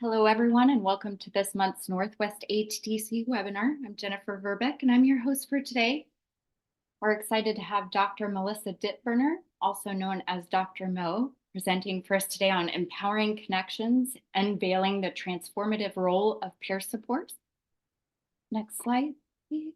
Hello, everyone, and welcome to this month's Northwest ATTC webinar. I'm Jennifer Verbeck, and I'm your host for today. We're excited to have Dr. Melissa Dittberner, also known as Dr. Mo, presenting for us today on empowering connections, unveiling the transformative role of peer support. Next slide, please.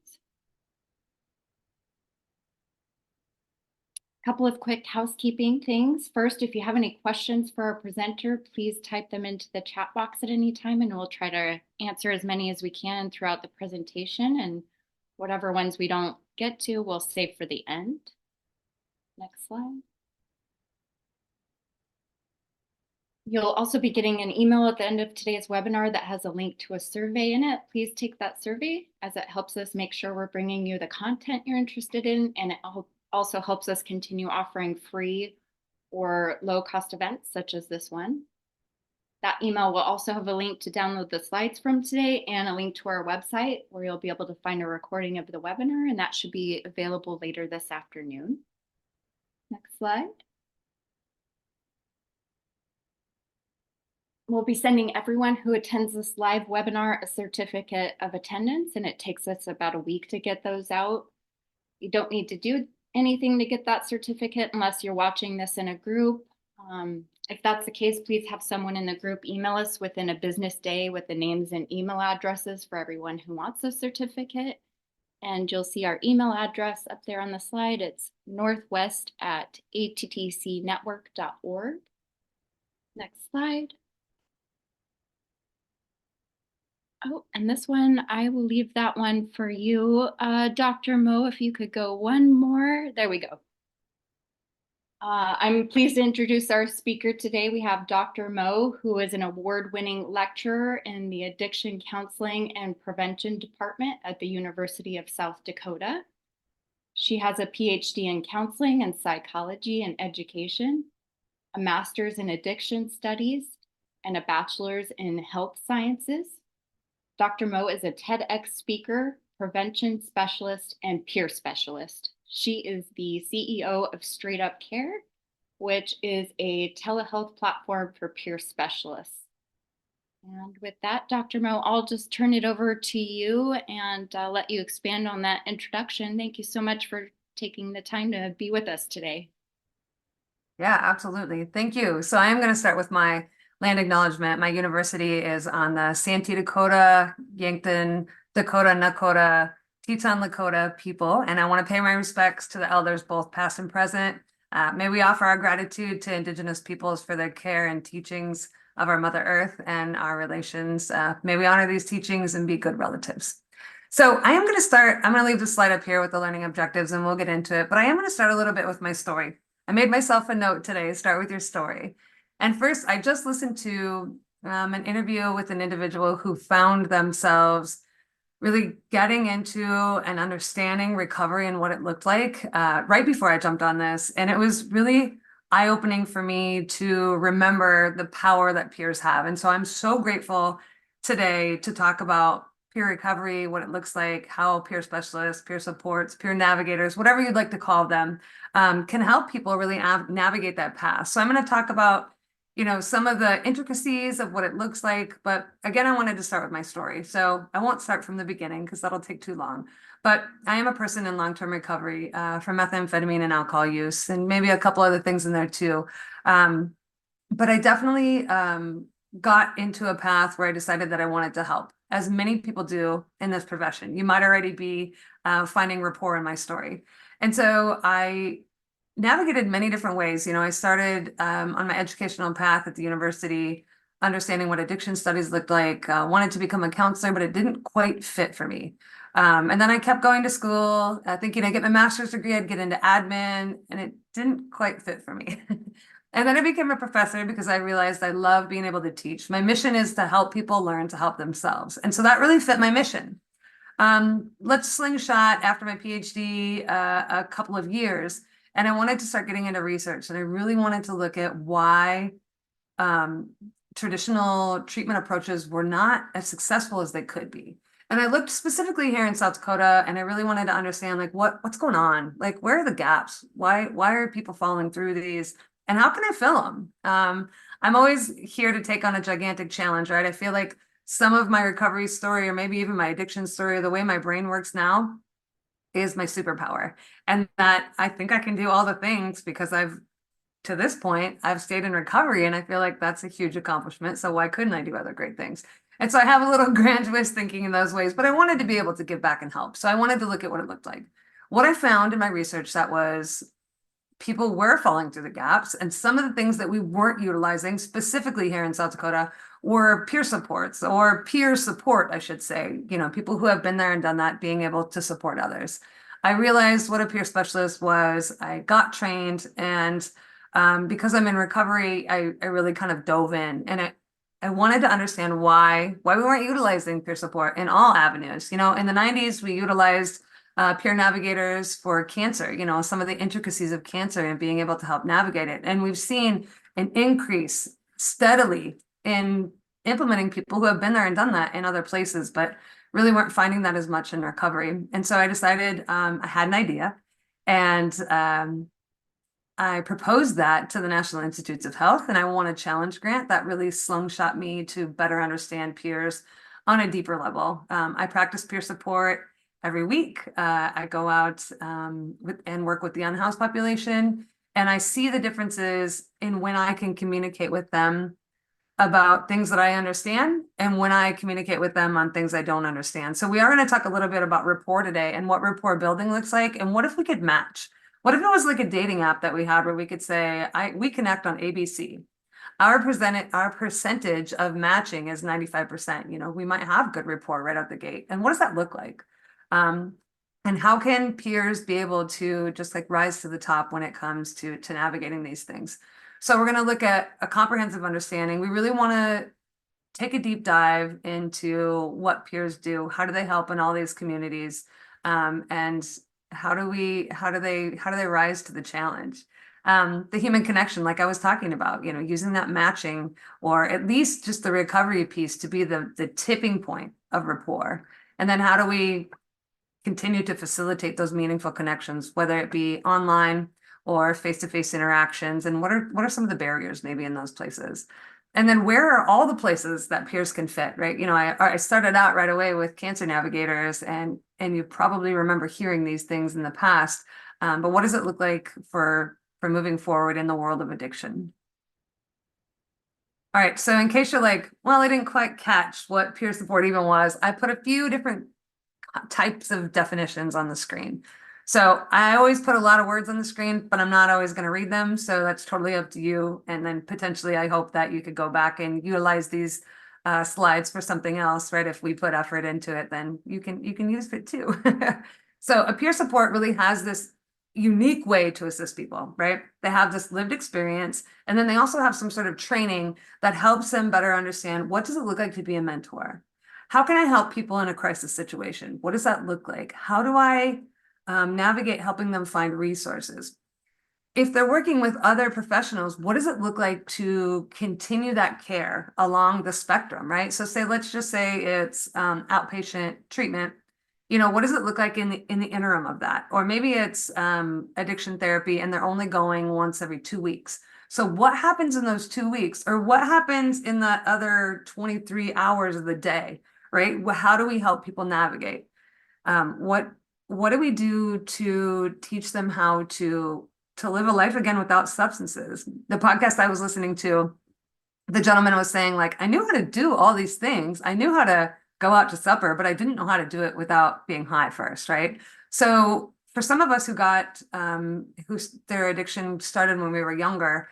Couple of quick housekeeping things. First, if you have any questions for our presenter, please type them into the chat box at any time, and we'll try to answer as many as we can throughout the presentation. And whatever ones we don't get to, we'll save for the end. Next slide. You'll also be getting an email at the end of today's webinar that has a link to a survey in it. Please take that survey, as it helps us make sure we're bringing you the content you're interested in, and it also helps us continue offering free or low-cost events such as this one. That email will also have a link to download the slides from today and a link to our website where you'll be able to find a recording of the webinar, and that should be available later this afternoon. Next slide. We'll be sending everyone who attends this live webinar a certificate of attendance, and it takes us about a week to get those out. You don't need to do anything to get that certificate unless you're watching this in a group. If that's the case, please have someone in the group email us within a business day with the names and email addresses for everyone who wants a certificate. And you'll see our email address up there on the slide. It's northwest@attcnetwork.org. Next slide. Oh, and this one, I will leave that one for you. Dr. Mo, if you could go one more. There we go. I'm pleased to introduce our speaker today. We have Dr. Mo, who is an award-winning lecturer in the Addiction Counseling and Prevention Department at the University of South Dakota. She has a PhD in Counseling and Psychology and Education, a Master's in Addiction Studies, and a Bachelor's in Health Sciences. Dr. Mo is a TEDx speaker, prevention specialist, and peer specialist. She is the CEO of Straight Up Care, which is a telehealth platform for peer specialists. And with that, Dr. Mo, I'll just turn it over to you and let you expand on that introduction. Thank you so much for taking the time to be with us today. Yeah, absolutely. Thank you. So I am going to start with my land acknowledgement. My university is on the Santee Dakota, Yankton, Dakota, Nakota, Teton Lakota people, and I want to pay my respects to the elders, both past and present. May we offer our gratitude to Indigenous peoples for their care and teachings of our Mother Earth and our relations. May we honor these teachings and be good relatives. So I'm going to leave the slide up here with the learning objectives and we'll get into it, but I am going to start a little bit with my story. I made myself a note today, start with your story. And first, I just listened to an interview with an individual who found themselves really getting into and understanding recovery and what it looked like right before I jumped on this. And it was really eye-opening for me to remember the power that peers have. And so I'm so grateful today to talk about peer recovery, what it looks like, how peer specialists, peer supports, peer navigators, whatever you'd like to call them, can help people really navigate that path. So I'm going to talk about some of the intricacies of what it looks like. But again, I wanted to start with my story. So I won't start from the beginning because that'll take too long. But I am a person in long-term recovery from methamphetamine and alcohol use, and maybe a couple other things in there too. But I definitely got into a path where I decided that I wanted to help, as many people do in this profession. You might already be finding rapport in my story. And so I navigated many different ways. I started on my educational path at the university, understanding what addiction studies looked like, wanted to become a counselor, but it didn't quite fit for me. And then I kept going to school, thinking I'd get my master's degree, I'd get into admin, and it didn't quite fit for me. And then I became a professor because I realized I love being able to teach. My mission is to help people learn to help themselves. And so that really fit my mission. Let's slingshot after my PhD a couple of years. And I wanted to start getting into research, and I really wanted to look at why traditional treatment approaches were not as successful as they could be. And I looked specifically here in South Dakota, and I really wanted to understand what's going on, where are the gaps? Why are people falling through these, and how can I fill them? I'm always here to take on a gigantic challenge, right? I feel like some of my recovery story, or maybe even my addiction story, or the way my brain works now, is my superpower. And that I think I can do all the things because to this point, I've stayed in recovery, and I feel like that's a huge accomplishment. So why couldn't I do other great things? And so I have a little grandiose thinking in those ways, but I wanted to be able to give back and help. So I wanted to look at what it looked like. What I found in my research that was people were falling through the gaps, and some of the things that we weren't utilizing specifically here in South Dakota were peer supports, or peer support, I should say, people who have been there and done that, being able to support others. I realized what a peer specialist was. I got trained, and because I'm in recovery, I really kind of dove in, and I wanted to understand why we weren't utilizing peer support in all avenues. In the 90s, we utilized peer navigators for cancer, some of the intricacies of cancer and being able to help navigate it. And we've seen an increase steadily in implementing people who have been there and done that in other places, but really weren't finding that as much in recovery. And so I decided I had an idea, and I proposed that to the National Institutes of Health, and I won a challenge grant that really slingshot me to better understand peers on a deeper level. I practice peer support every week. I go out and work with the unhoused population, and I see the differences in when I can communicate with them about things that I understand and when I communicate with them on things I don't understand. So we are going to talk a little bit about rapport today and what rapport building looks like, and what if we could match? What if it was like a dating app that we had where we could say, we connect on ABC. Our percentage of matching is 95%. We might have good rapport right out the gate. And what does that look like? And how can peers be able to just like rise to the top when it comes to navigating these things? So we're going to look at a comprehensive understanding. We really want to take a deep dive into what peers do. How do they help in all these communities? And how do they rise to the challenge? The human connection, like I was talking about, using that matching, or at least just the recovery piece to be the tipping point of rapport. And then how do we continue to facilitate those meaningful connections, whether it be online or face-to-face interactions, and what are some of the barriers maybe in those places? And then where are all the places that peers can fit, right? I started out right away with cancer navigators, and you probably remember hearing these things in the past, but what does it look like for moving forward in the world of addiction? All right, so in case you're like, well, I didn't quite catch what peer support even was, I put a few different types of definitions on the screen. So I always put a lot of words on the screen, but I'm not always going to read them. So that's totally up to you. And then potentially, I hope that you could go back and utilize these slides for something else, right? If we put effort into it, then you can use it too. So a peer support really has this unique way to assist people, right? They have this lived experience, and then they also have some sort of training that helps them better understand, what does it look like to be a mentor? How can I help people in a crisis situation? What does that look like? How do I navigate helping them find resources? If they're working with other professionals, what does it look like to continue that care along the spectrum, right? So let's just say it's outpatient treatment. What does it look like in the interim of that? Or maybe it's addiction therapy, and they're only going once every 2 weeks. So what happens in those 2 weeks, or what happens in the other 23 hours of the day, right? How do we help people navigate? What do we do to teach them how to live a life again without substances? The podcast I was listening to, the gentleman was saying, like, I knew how to do all these things. I knew how to go out to supper, but I didn't know how to do it without being high first, right? So for some of us who got their addiction started when we were younger,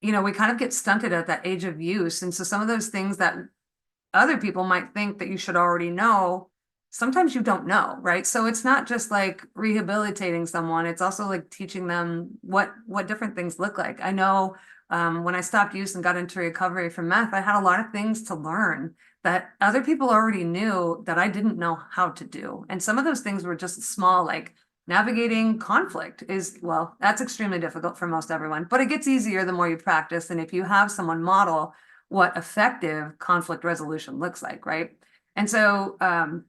we kind of get stunted at that age of use. And so some of those things that other people might think that you should already know, sometimes you don't know, right? So it's not just like rehabilitating someone, it's also like teaching them what different things look like. I know when I stopped use and got into recovery from meth, I had a lot of things to learn that other people already knew that I didn't know how to do. And some of those things were just small, like navigating conflict well, that's extremely difficult for most everyone, but it gets easier the more you practice. And if you have someone model what effective conflict resolution looks like, right? And so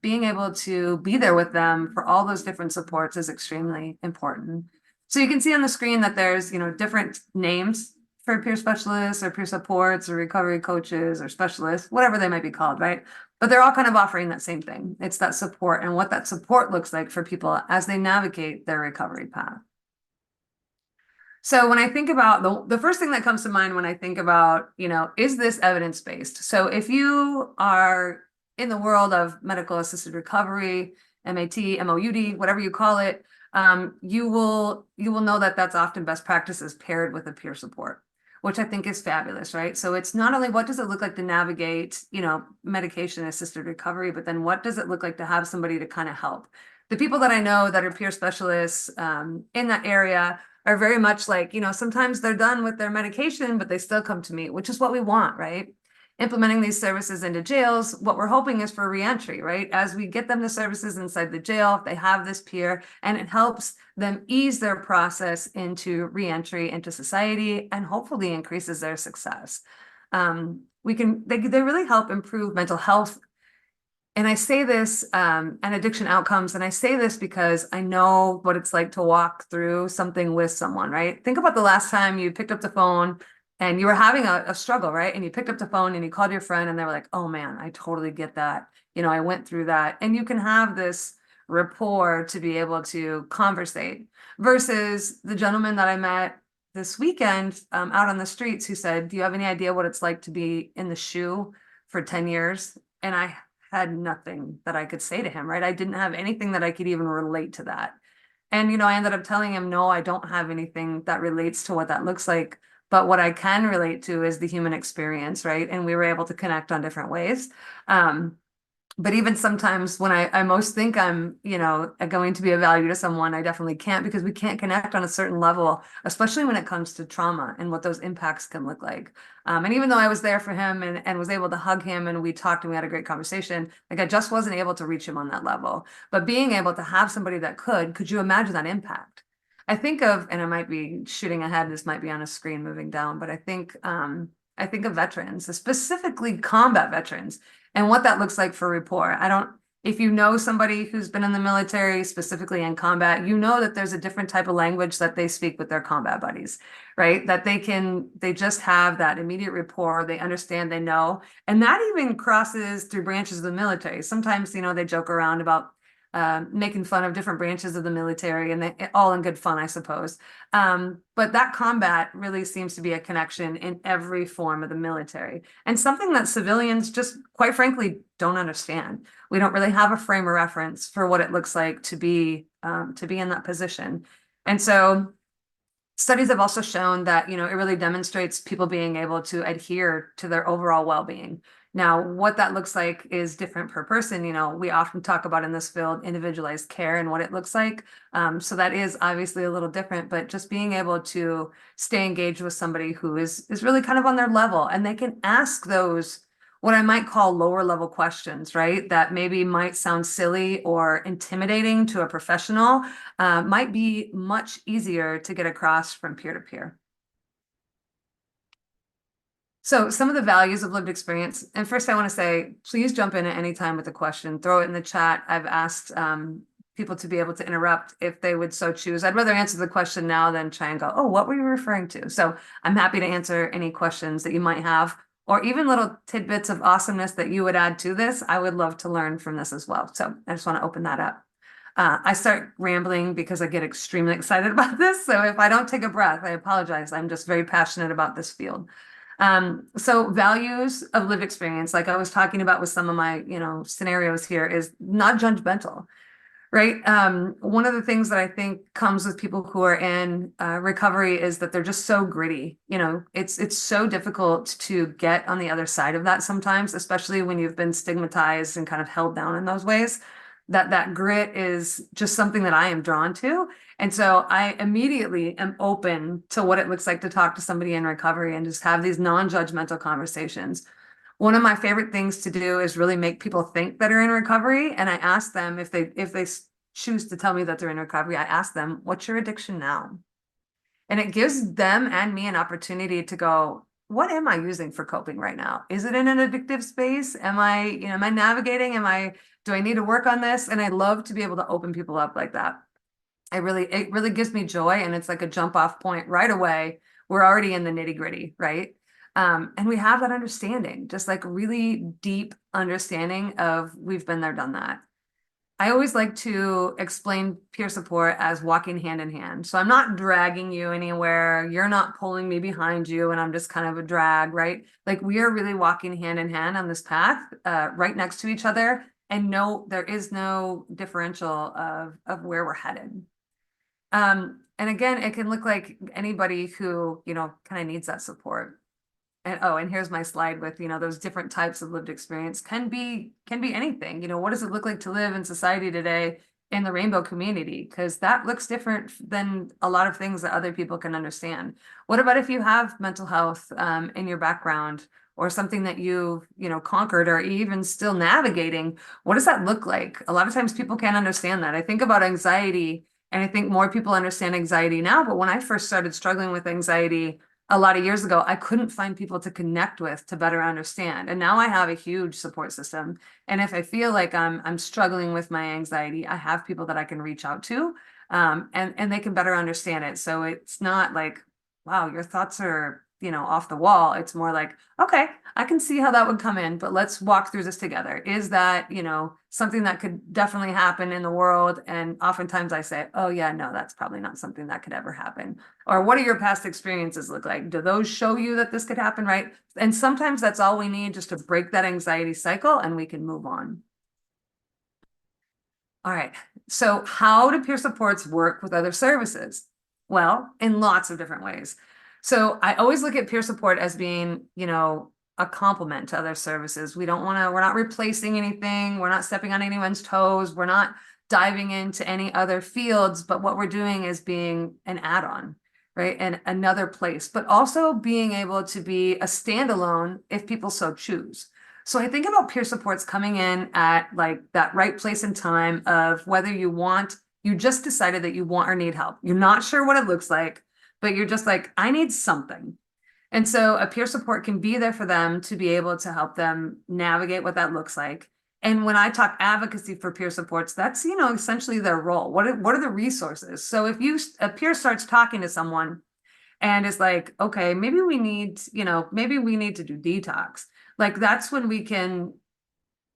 being able to be there with them for all those different supports is extremely important. So you can see on the screen that there's, different names for peer specialists or peer supports or recovery coaches or specialists, whatever they might be called, right? But they're all kind of offering that same thing. It's that support and what that support looks like for people as they navigate their recovery path. So when I think about the first thing that comes to mind when I think about, is this evidence-based? So if you are in the world of medical assisted recovery, MAT, MOUD, whatever you call it, you will know that that's often best practices paired with a peer support, which I think is fabulous, right? So it's not only what does it look like to navigate, medication assisted recovery, but then what does it look like to have somebody to kind of help? The people that I know that are peer specialists in that area are very much like, sometimes they're done with their medication, but they still come to me, which is what we want, right? Implementing these services into jails, what we're hoping is for reentry, right? As we get them the services inside the jail, if they have this peer, and it helps them ease their process into reentry into society and hopefully increases their success. They really help improve mental health. And I say this, and addiction outcomes, and I say this because I know what it's like to walk through something with someone, right? Think about the last time you picked up the phone and you were having a struggle, right? And you picked up the phone and you called your friend and they were like, oh man, I totally get that. I went through that. And you can have this rapport to be able to conversate versus the gentleman that I met this weekend out on the streets who said, do you have any idea what it's like to be in the shoe for 10 years? And I had nothing that I could say to him, right? I didn't have anything that I could even relate to that. And, I ended up telling him, no, I don't have anything that relates to what that looks like. But what I can relate to is the human experience, right? And we were able to connect on different ways. But even sometimes when I most think I'm, going to be of value to someone, I definitely can't because we can't connect on a certain level, especially when it comes to trauma and what those impacts can look like. And even though I was there for him and was able to hug him and we talked and we had a great conversation, like I just wasn't able to reach him on that level. But being able to have somebody that could you imagine that impact? I think of, and I might be shooting ahead, this might be on a screen moving down, but I think of veterans, specifically combat veterans, and what that looks like for rapport. If you know somebody who's been in the military, specifically in combat, you know that there's a different type of language that they speak with their combat buddies, right? That they just have that immediate rapport, they understand, they know, and that even crosses through branches of the military. Sometimes, they joke around about making fun of different branches of the military and all in good fun, I suppose. But that combat really seems to be a connection in every form of the military and something that civilians just quite frankly don't understand. We don't really have a frame of reference for what it looks like to be in that position. And so studies have also shown that, it really demonstrates people being able to adhere to their overall well-being. Now, what that looks like is different per person. We often talk about in this field individualized care and what it looks like. So that is obviously a little different, but just being able to stay engaged with somebody who is really kind of on their level and they can ask those what I might call lower level questions, right? That maybe might sound silly or intimidating to a professional, might be much easier to get across from peer to peer. So some of the values of lived experience, and first I want to say, please jump in at any time with a question, throw it in the chat. I've asked people to be able to interrupt if they would so choose. I'd rather answer the question now than try and go, oh, what were you referring to? So I'm happy to answer any questions that you might have, or even little tidbits of awesomeness that you would add to this. I would love to learn from this as well. So I just want to open that up. I start rambling because I get extremely excited about this. So if I don't take a breath, I apologize. I'm just very passionate about this field. So values of lived experience, like I was talking about with some of my, scenarios here, is not judgmental, right? One of the things that I think comes with people who are in recovery is that they're just so gritty. It's so difficult to get on the other side of that sometimes, especially when you've been stigmatized and kind of held down in those ways. That grit is just something that I am drawn to. And so I immediately am open to what it looks like to talk to somebody in recovery and just have these non-judgmental conversations. One of my favorite things to do is really make people think that are in recovery. And I ask them if they choose to tell me that they're in recovery, I ask them, what's your addiction now? And it gives them and me an opportunity to go, what am I using for coping right now? Is it in an addictive space? Am I navigating? Do I need to work on this? And I love to be able to open people up like that. It really gives me joy. And it's like a jump off point right away we're already in the nitty gritty, right? And we have that understanding, just like really deep understanding of we've been there, done that. I always like to explain peer support as walking hand in hand. So I'm not dragging you anywhere. You're not pulling me behind you and I'm just kind of a drag, right? Like we are really walking hand in hand on this path, right next to each other. And no, there is no differential of where we're headed. And again, it can look like anybody who, kind of needs that support. And oh, and here's my slide with, those different types of lived experience can be anything. What does it look like to live in society today in the rainbow community? Because that looks different than a lot of things that other people can understand. What about if you have mental health in your background or something that you've, conquered or even still navigating? What does that look like? A lot of times people can't understand that. I think about anxiety and I think more people understand anxiety now, but when I first started struggling with anxiety, a lot of years ago, I couldn't find people to connect with to better understand. And now I have a huge support system. And if I feel like I'm struggling with my anxiety, I have people that I can reach out to, and they can better understand it. So it's not like, wow, your thoughts are, off the wall. It's more like, okay, I can see how that would come in, but let's walk through this together. Is that, something that could definitely happen in the world? And oftentimes I say, oh yeah, no, that's probably not something that could ever happen. Or what do your past experiences look like? Do those show you that this could happen, right? And sometimes that's all we need just to break that anxiety cycle and we can move on. All right, so how do peer supports work with other services? Well, in lots of different ways. So I always look at peer support as being, a complement to other services. We're not replacing anything. We're not stepping on anyone's toes. We're not diving into any other fields, but what we're doing is being an add-on, right? And another place, but also being able to be a standalone if people so choose. So I think about peer supports coming in at like that right place and time of whether you just decided that you want or need help. You're not sure what it looks like, but you're just like, I need something. And so a peer support can be there for them to be able to help them navigate what that looks like. And when I talk advocacy for peer supports, that's, essentially their role. What are the resources? So if a peer starts talking to someone and is like, okay, maybe we need to do detox. Like that's when we can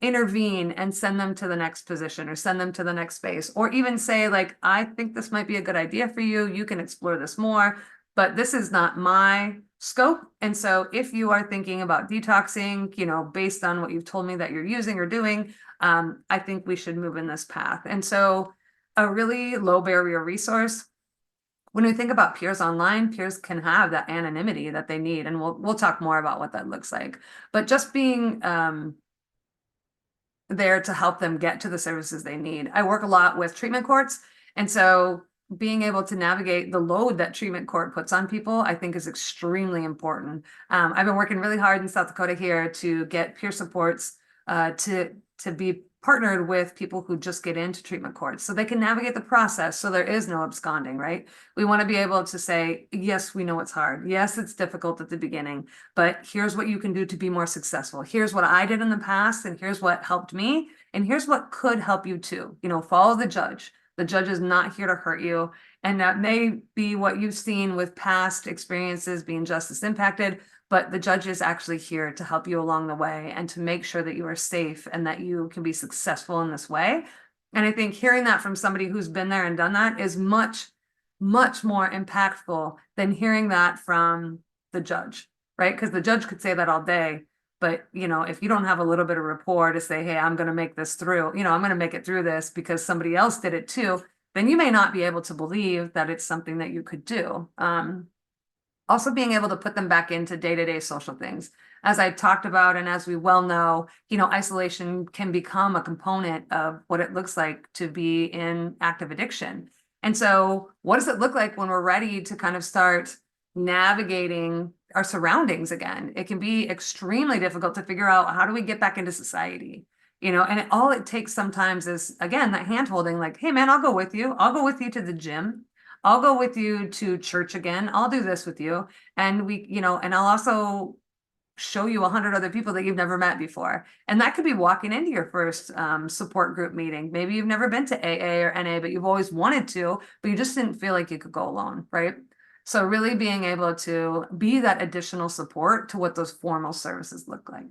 intervene and send them to the next position or send them to the next space, or even say like, I think this might be a good idea for you. You can explore this more, but this is not my scope. And so if you are thinking about detoxing, based on what you've told me that you're using or doing, I think we should move in this path. And so a really low barrier resource. When we think about peers online, peers can have that anonymity that they need, and we'll talk more about what that looks like. But just being there to help them get to the services they need. I work a lot with treatment courts, and so being able to navigate the load that treatment court puts on people, I think is extremely important. I've been working really hard in South Dakota here to get peer supports to be partnered with people who just get into treatment courts so they can navigate the process so there is no absconding, right? We want to be able to say, yes, we know it's hard. Yes, it's difficult at the beginning, but here's what you can do to be more successful. Here's what I did in the past, and here's what helped me, and here's what could help you too. Follow the judge. The judge is not here to hurt you. And that may be what you've seen with past experiences being justice impacted, but the judge is actually here to help you along the way and to make sure that you are safe and that you can be successful in this way. And I think hearing that from somebody who's been there and done that is much, much more impactful than hearing that from the judge, right? Because the judge could say that all day. But, if you don't have a little bit of rapport to say, hey, I'm going to make this through, I'm going to make it through this because somebody else did it too, then you may not be able to believe that it's something that you could do. Also being able to put them back into day-to-day social things. As I talked about, and as we well know, isolation can become a component of what it looks like to be in active addiction. And so what does it look like when we're ready to kind of start navigating our surroundings again? It can be extremely difficult to figure out, how do we get back into society? And all it takes sometimes is, again, that hand holding, like, hey man, I'll go with you. I'll go with you to the gym. I'll go with you to church again. I'll do this with you. And and I'll also show you 100 other people that you've never met before. And that could be walking into your first support group meeting. Maybe you've never been to AA or NA, but you've always wanted to, but you just didn't feel like you could go alone, right? So really being able to be that additional support to what those formal services look like.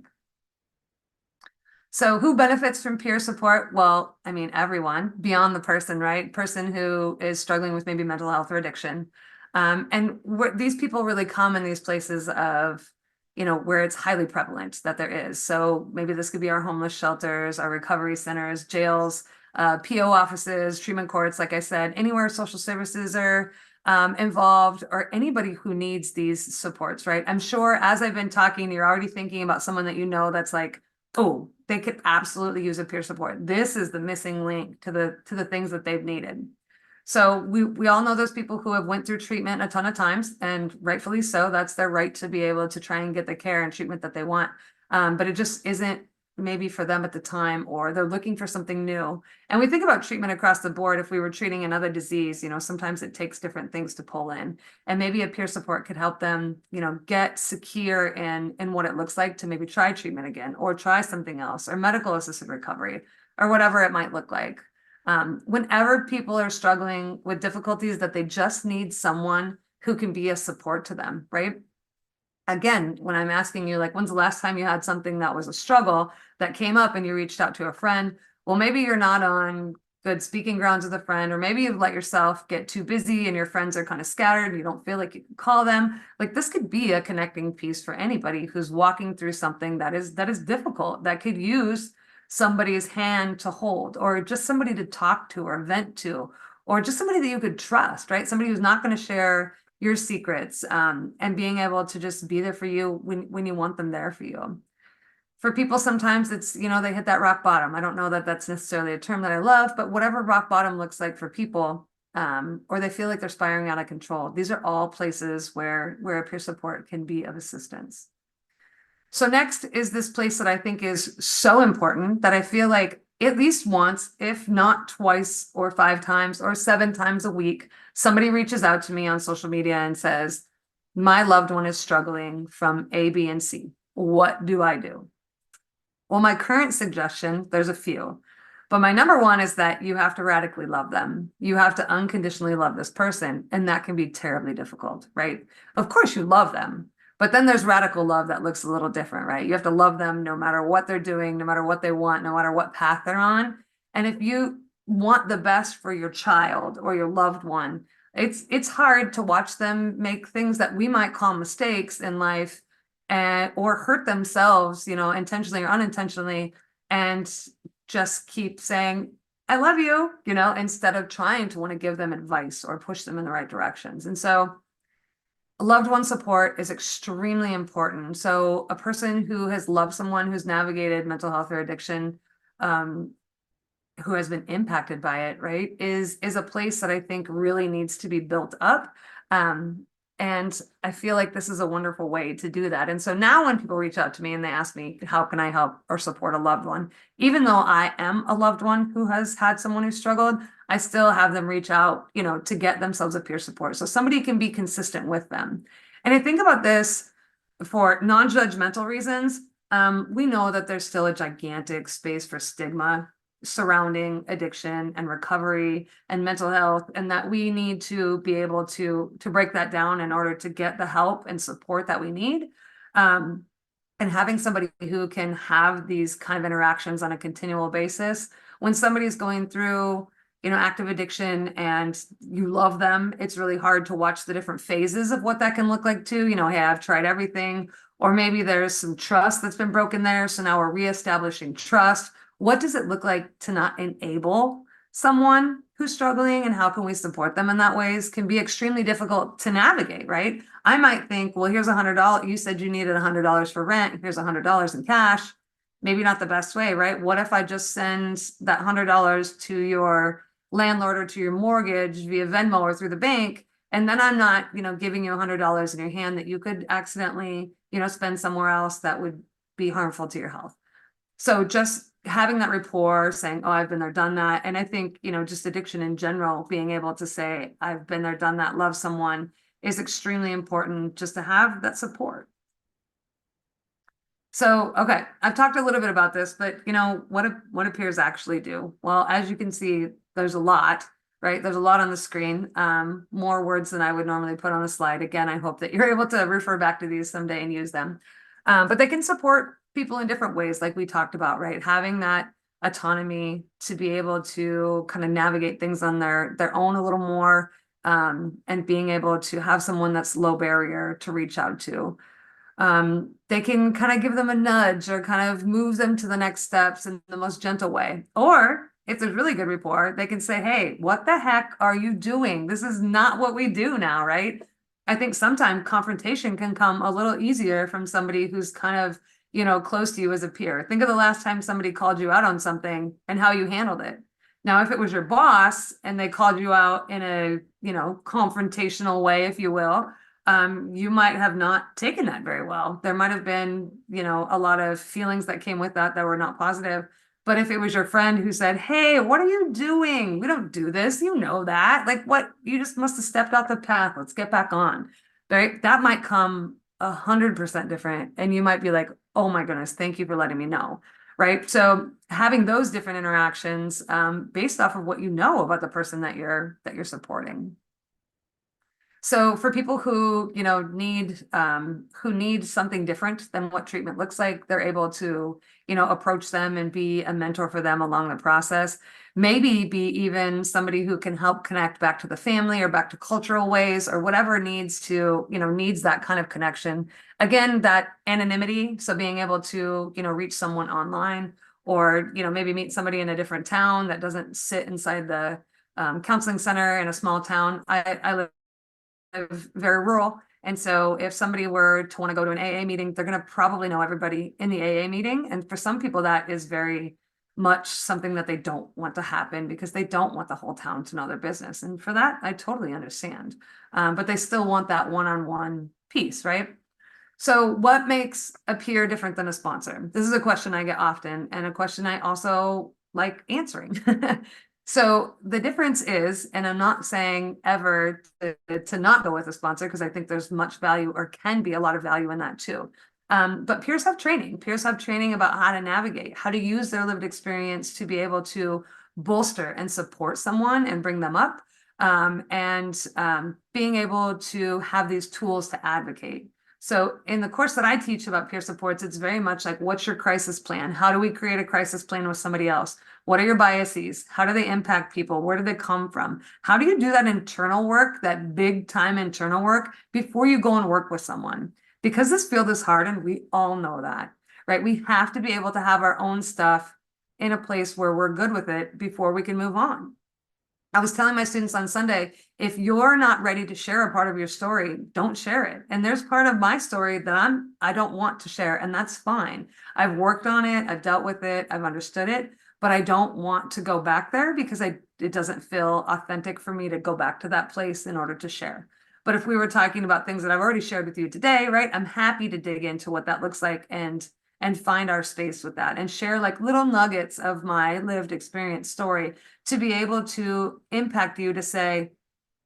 So who benefits from peer support? Well, I mean, everyone beyond the person, right? Person who is struggling with maybe mental health or addiction. And these people really come in these places of, where it's highly prevalent that there is. So maybe this could be our homeless shelters, our recovery centers, jails, PO offices, treatment courts, like I said, anywhere social services are involved, or anybody who needs these supports, right? I'm sure as I've been talking, you're already thinking about someone that that's like, oh, they could absolutely use a peer support. This is the missing link to the things that they've needed. So we all know those people who have went through treatment a ton of times, and rightfully so. That's their right to be able to try and get the care and treatment that they want. But it just isn't maybe for them at the time, or they're looking for something new. And we think about treatment across the board. If we were treating another disease, sometimes it takes different things to pull in, and maybe a peer support could help them, get secure in what it looks like to maybe try treatment again, or try something else, or medical assisted recovery, or whatever it might look like. Whenever people are struggling with difficulties, that they just need someone who can be a support to them, right? Again, when I'm asking you, like, when's the last time you had something that was a struggle that came up and you reached out to a friend? Well, maybe you're not on good speaking grounds with a friend, or maybe you've let yourself get too busy and your friends are kind of scattered and you don't feel like you can call them. Like, this could be a connecting piece for anybody who's walking through something that is difficult, that could use somebody's hand to hold, or just somebody to talk to or vent to, or just somebody that you could trust, right? Somebody who's not going to share your secrets, and being able to just be there for you when you want them there for you. For people, sometimes it's, they hit that rock bottom. I don't know that that's necessarily a term that I love, but whatever rock bottom looks like for people, or they feel like they're spiraling out of control. These are all places where a peer support can be of assistance. So next is this place that I think is so important, that I feel like at least once, if not twice or 5 times or 7 times a week, somebody reaches out to me on social media and says, my loved one is struggling from A, B, and C. What do I do? Well, my current suggestion, there's a few, but my number one is that you have to radically love them. You have to unconditionally love this person, and that can be terribly difficult, right? Of course, you love them, but then there's radical love that looks a little different, right? You have to love them no matter what they're doing, no matter what they want, no matter what path they're on. And if you want the best for your child or your loved one, it's hard to watch them make things that we might call mistakes in life, or hurt themselves, intentionally or unintentionally, and just keep saying, I love you, instead of trying to want to give them advice or push them in the right directions. And so loved one support is extremely important. So a person who has loved someone who's navigated mental health or addiction, who has been impacted by it, right, is a place that I think really needs to be built up. And I feel like this is a wonderful way to do that. And so now when people reach out to me and they ask me, how can I help or support a loved one? Even though I am a loved one who has had someone who struggled, I still have them reach out, to get themselves a peer support. So somebody can be consistent with them. And I think about this for non-judgmental reasons. We know that there's still a gigantic space for stigma surrounding addiction and recovery and mental health, and that we need to be able to break that down in order to get the help and support that we need. And having somebody who can have these kind of interactions on a continual basis when somebody's going through, active addiction and you love them, it's really hard to watch the different phases of what that can look like too. Hey, I've tried everything, or maybe there's some trust that's been broken there. So now we're reestablishing trust. What does it look like to not enable someone who's struggling, and how can we support them in that ways can be extremely difficult to navigate, right? I might think, well, here's $100. You said you needed $100 for rent. Here's $100 in cash. Maybe not the best way, right? What if I just send that $100 to your landlord or to your mortgage via Venmo or through the bank? And then I'm not, giving you $100 in your hand that you could accidentally, spend somewhere else that would be harmful to your health. So just having that rapport, saying, oh, I've been there, done that. And I think, just addiction in general, being able to say, I've been there, done that, love someone is extremely important, just to have that support. So, okay, I've talked a little bit about this, but what do peers actually do? Well, as you can see, there's a lot. right? There's a lot on the screen, more words than I would normally put on a slide. Again, I hope that you're able to refer back to these someday and use them. But they can support people in different ways, like we talked about, right? Having that autonomy to be able to kind of navigate things on their own a little more, and being able to have someone that's low barrier to reach out to. They can kind of give them a nudge or kind of move them to the next steps in the most gentle way. Or if there's really good rapport, they can say, hey, what the heck are you doing? This is not what we do now, right? I think sometimes confrontation can come a little easier from somebody who's kind of, close to you as a peer. Think of the last time somebody called you out on something and how you handled it. Now, if it was your boss and they called you out in a, confrontational way, if you will, you might have not taken that very well. There might have been, a lot of feelings that came with that were not positive. But if it was your friend who said, hey, what are you doing? We don't do this. You know that. Like, what? You just must have stepped off the path. Let's get back on. Right? That might come 100% different. And you might be like, oh my goodness, thank you for letting me know. Right? So having those different interactions, based off of what you know about the person that you're supporting. So for people who, need something different than what treatment looks like, they're able to, approach them and be a mentor for them along the process. Maybe be even somebody who can help connect back to the family or back to cultural ways or whatever needs that kind of connection. Again, that anonymity. So being able to, reach someone online or, maybe meet somebody in a different town that doesn't sit inside the counseling center in a small town. I live very rural. And so if somebody were to want to go to an AA meeting, they're going to probably know everybody in the AA meeting. And for some people, that is very much something that they don't want to happen because they don't want the whole town to know their business. And for that, I totally understand. But they still want that one-on-one piece, right? So what makes a peer different than a sponsor? This is a question I get often and a question I also like answering. So the difference is, and I'm not saying ever to not go with a sponsor because I think there's much value or can be a lot of value in that too. But peers have training. Peers have training about how to navigate, how to use their lived experience to be able to bolster and support someone and bring them up, and being able to have these tools to advocate. So in the course that I teach about peer supports, it's very much like, what's your crisis plan? How do we create a crisis plan with somebody else? What are your biases? How do they impact people? Where do they come from? How do you do that internal work, that big time internal work before you go and work with someone? Because this field is hard and we all know that, right? We have to be able to have our own stuff in a place where we're good with it before we can move on. I was telling my students on Sunday, if you're not ready to share a part of your story, don't share it. And there's part of my story that I don't want to share, and that's fine. I've worked on it, I've dealt with it, I've understood it, but I don't want to go back there because it doesn't feel authentic for me to go back to that place in order to share. But if we were talking about things that I've already shared with you today, right, I'm happy to dig into what that looks like and find our space with that and share like little nuggets of my lived experience story to be able to impact you to say,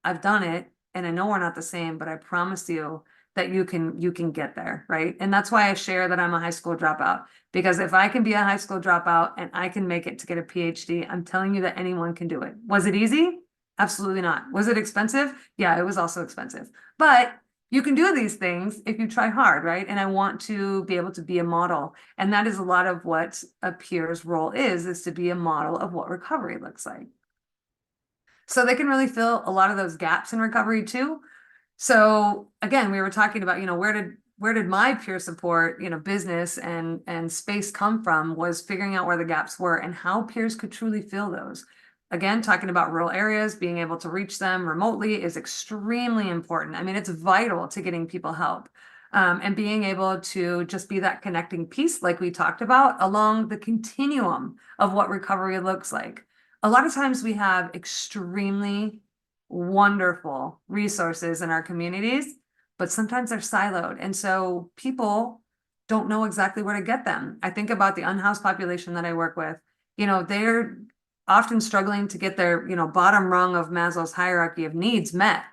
I've done it and I know we're not the same, but I promise you that you can get there, right? And that's why I share that I'm a high school dropout, because if I can be a high school dropout and I can make it to get a PhD, I'm telling you that anyone can do it. Was it easy? Absolutely not. Was it expensive? Yeah, it was also expensive. But you can do these things if you try hard, right? And I want to be able to be a model. And that is a lot of what a peer's role is to be a model of what recovery looks like. So they can really fill a lot of those gaps in recovery too. So again, we were talking about, where did my peer support, business and space come from, was figuring out where the gaps were and how peers could truly fill those. Again, talking about rural areas, being able to reach them remotely is extremely important. I mean, it's vital to getting people help. And being able to just be that connecting piece, like we talked about, along the continuum of what recovery looks like. A lot of times we have extremely wonderful resources in our communities, but sometimes they're siloed. And so people don't know exactly where to get them. I think about the unhoused population that I work with. They're often struggling to get their, bottom rung of Maslow's hierarchy of needs met.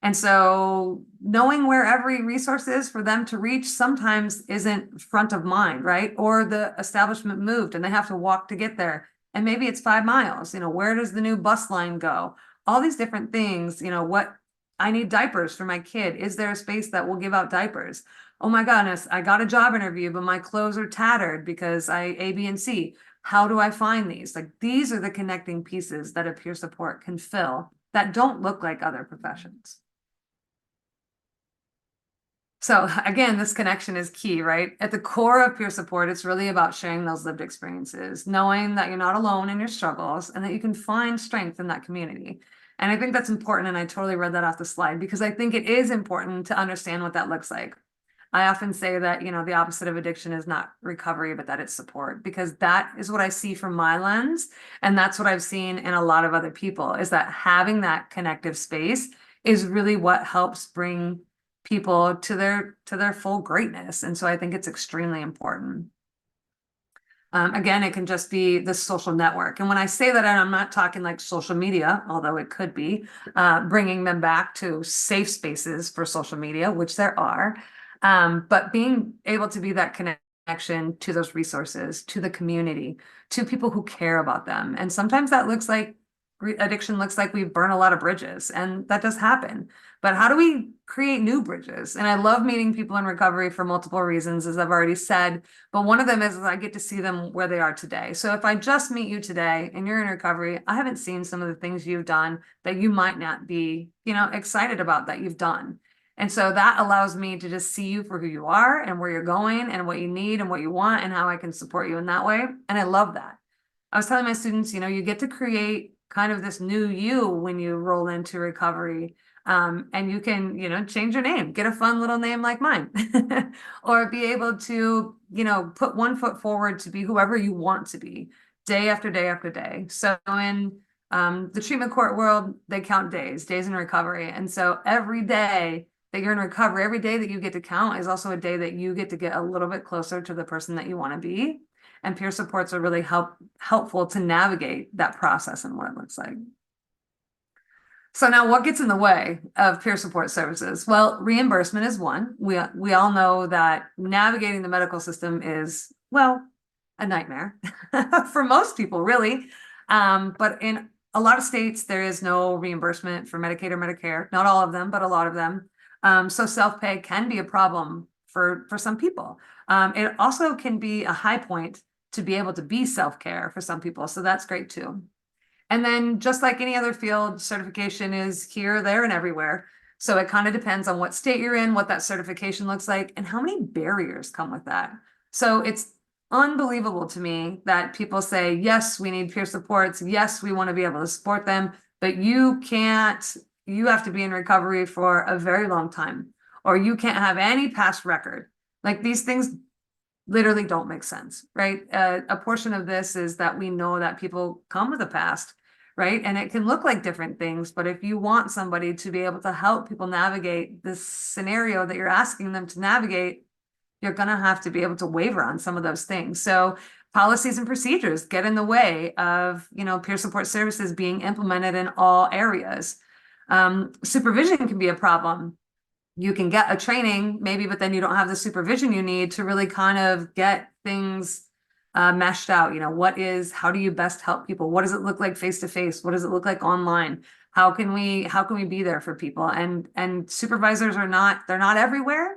And so knowing where every resource is for them to reach sometimes isn't front of mind, right? Or the establishment moved and they have to walk to get there. And maybe it's 5 miles, where does the new bus line go? all these different things, what I need diapers for my kid. Is there a space that will give out diapers? Oh my goodness, I got a job interview, but my clothes are tattered because A, B, and C. How do I find these? Like, these are the connecting pieces that a peer support can fill that don't look like other professions. So again, this connection is key, right? At the core of peer support, it's really about sharing those lived experiences, knowing that you're not alone in your struggles and that you can find strength in that community. And I think that's important. And I totally read that off the slide because I think it is important to understand what that looks like. I often say that, the opposite of addiction is not recovery, but that it's support, because that is what I see from my lens. And that's what I've seen in a lot of other people, is that having that connective space is really what helps bring people to their full greatness. And so I think it's extremely important. Again, it can just be the social network. And when I say that, I'm not talking like social media, although it could be, bringing them back to safe spaces for social media, which there are. But being able to be that connection to those resources, to the community, to people who care about them. And sometimes that looks like addiction looks like we burn a lot of bridges, and that does happen. But how do we create new bridges? And I love meeting people in recovery for multiple reasons, as I've already said. But one of them is I get to see them where they are today. So if I just meet you today and you're in recovery, I haven't seen some of the things you've done that you might not be, excited about that you've done. And so that allows me to just see you for who you are and where you're going and what you need and what you want and how I can support you in that way. And I love that. I was telling my students, you get to create kind of this new you when you roll into recovery. And you can, change your name, get a fun little name like mine, or be able to, put one foot forward to be whoever you want to be day after day after day. So in the treatment court world, they count days in recovery. And so every day that you're in recovery, every day that you get to count is also a day that you get to get a little bit closer to the person that you want to be. And peer supports are really helpful to navigate that process and what it looks like. So now what gets in the way of peer support services? Well, reimbursement is one. We all know that navigating the medical system is, well, a nightmare for most people, really. But in a lot of states, there is no reimbursement for Medicaid or Medicare. Not all of them, but a lot of them. So self-pay can be a problem for some people. It also can be a high point to be able to be self-care for some people. So that's great too. And then just like any other field, certification is here, there, and everywhere. So it kind of depends on what state you're in, what that certification looks like, and how many barriers come with that. So it's unbelievable to me that people say, yes, we need peer supports. Yes, we want to be able to support them, but you have to be in recovery for a very long time, or you can't have any past record. Like, these things literally don't make sense, right? A portion of this is that we know that people come with a past, right? And it can look like different things, but if you want somebody to be able to help people navigate this scenario that you're asking them to navigate, you're going to have to be able to waver on some of those things. So policies and procedures get in the way of, peer support services being implemented in all areas. Supervision can be a problem. You can get a training maybe, but then you don't have the supervision you need to really kind of get things meshed out. How do you best help people? What does it look like face to face? What does it look like online? How can we be there for people? And supervisors they're not everywhere.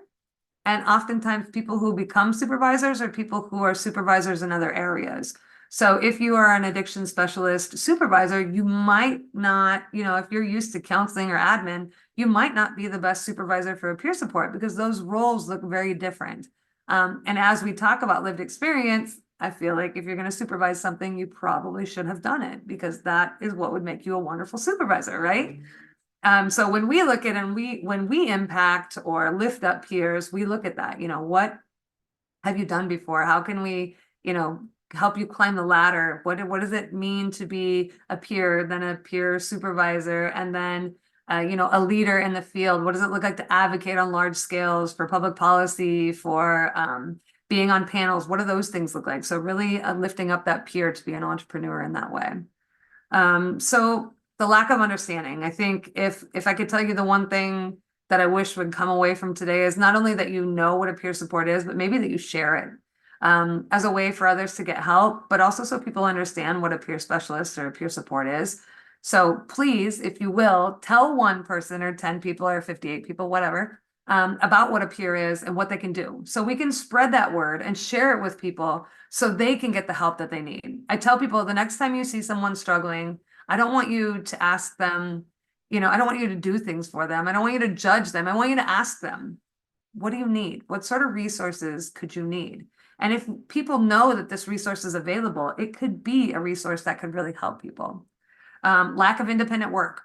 And oftentimes people who become supervisors are people who are supervisors in other areas. So if you are an addiction specialist supervisor, you might not, if you're used to counseling or admin, you might not be the best supervisor for a peer support because those roles look very different. And as we talk about lived experience, I feel like if you're going to supervise something, you probably should have done it because that is what would make you a wonderful supervisor, right? So when we look at when we impact or lift up peers, we look at that, what have you done before? How can we, help you climb the ladder? What does it mean to be a peer, then a peer supervisor, and then a leader in the field? What does it look like to advocate on large scales for public policy, for being on panels? What do those things look like? So really lifting up that peer to be an entrepreneur in that way. So the lack of understanding, I think if I could tell you the one thing that I wish would come away from today is not only that you know what a peer support is, but maybe that you share it as a way for others to get help, but also so people understand what a peer specialist or a peer support is. So please, if you will, tell one person or 10 people or 58 people, whatever, about what a peer is and what they can do. So we can spread that word and share it with people so they can get the help that they need. I tell people the next time you see someone struggling, I don't want you to ask them, I don't want you to do things for them. I don't want you to judge them. I want you to ask them, what do you need? What sort of resources could you need? And if people know that this resource is available, it could be a resource that could really help people. Lack of independent work.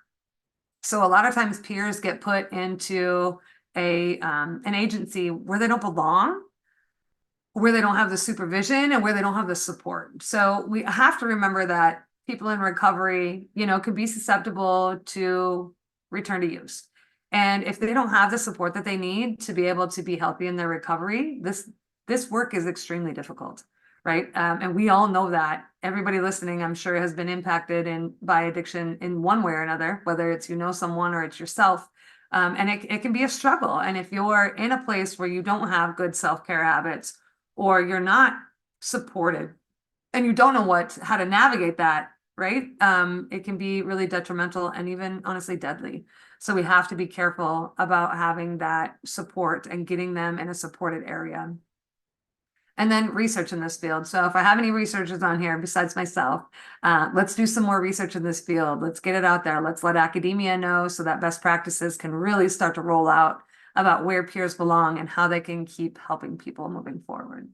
So a lot of times peers get put into an agency where they don't belong, where they don't have the supervision and where they don't have the support. So we have to remember that people in recovery, can be susceptible to return to use. And if they don't have the support that they need to be able to be healthy in their recovery, this work is extremely difficult, right? And we all know that. Everybody listening, I'm sure, has been impacted by addiction in one way or another, whether it's someone or it's yourself. And it can be a struggle. And if you're in a place where you don't have good self-care habits, or you're not supported and you don't know how to navigate that, right? It can be really detrimental and even honestly deadly. So we have to be careful about having that support and getting them in a supported area. And then research in this field. So if I have any researchers on here besides myself, let's do some more research in this field. Let's get it out there. Let's let academia know so that best practices can really start to roll out about where peers belong and how they can keep helping people moving forward.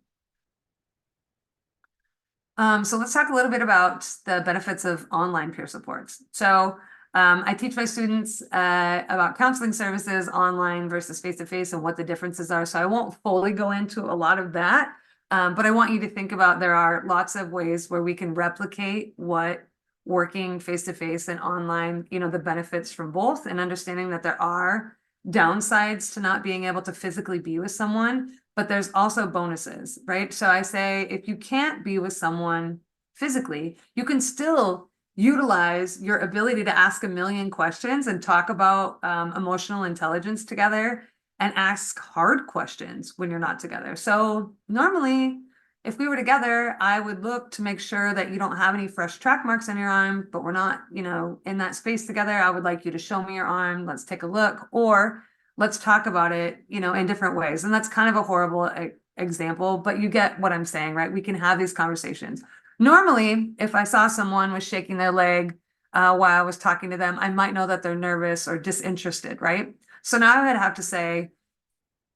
So let's talk a little bit about the benefits of online peer supports. So I teach my students about counseling services online versus face-to-face and what the differences are. So I won't fully go into a lot of that, but I want you to think about there are lots of ways where we can replicate what working face-to-face and online, the benefits from both, and understanding that there are downsides to not being able to physically be with someone, but there's also bonuses, right? So I say, if you can't be with someone physically, you can still utilize your ability to ask a million questions and talk about emotional intelligence together and ask hard questions when you're not together. So normally, if we were together, I would look to make sure that you don't have any fresh track marks on your arm, but we're not, in that space together. I would like you to show me your arm. Let's take a look, or let's talk about it, in different ways. And that's kind of a horrible example, but you get what I'm saying, right? We can have these conversations. Normally, if I saw someone was shaking their leg while I was talking to them, I might know that they're nervous or disinterested, right? So now I would have to say,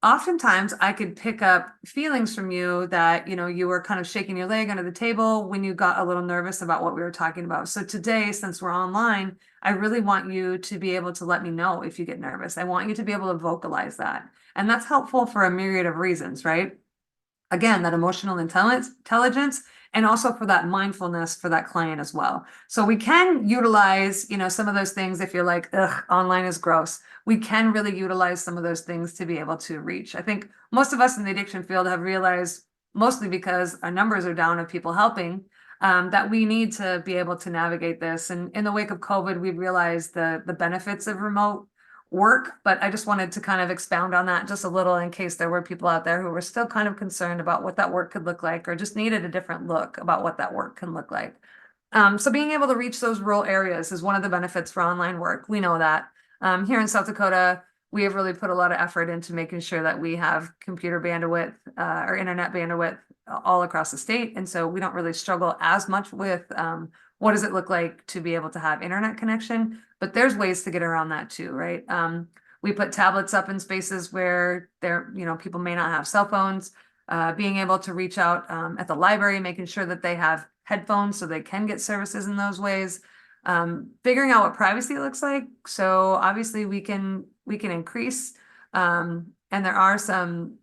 oftentimes I could pick up feelings from you that, you were kind of shaking your leg under the table when you got a little nervous about what we were talking about. So today, since we're online, I really want you to be able to let me know if you get nervous. I want you to be able to vocalize that. And that's helpful for a myriad of reasons, right? Again, that emotional intelligence, and also for that mindfulness for that client as well. So we can utilize, some of those things. If you're like, ugh, online is gross, we can really utilize some of those things to be able to reach. I think most of us in the addiction field have realized, mostly because our numbers are down of people helping, that we need to be able to navigate this. And in the wake of COVID, we realized the benefits of remote work, but I just wanted to kind of expound on that just a little in case there were people out there who were still kind of concerned about what that work could look like, or just needed a different look about what that work can look like. So being able to reach those rural areas is one of the benefits for online work. We know that. Here in South Dakota, we have really put a lot of effort into making sure that we have computer bandwidth or internet bandwidth all across the state. And so we don't really struggle as much with what does it look like to be able to have internet connection, but there's ways to get around that too, right? We put tablets up in spaces where people may not have cell phones, being able to reach out at the library, making sure that they have headphones so they can get services in those ways, figuring out what privacy looks like. So obviously we can increase, and there are some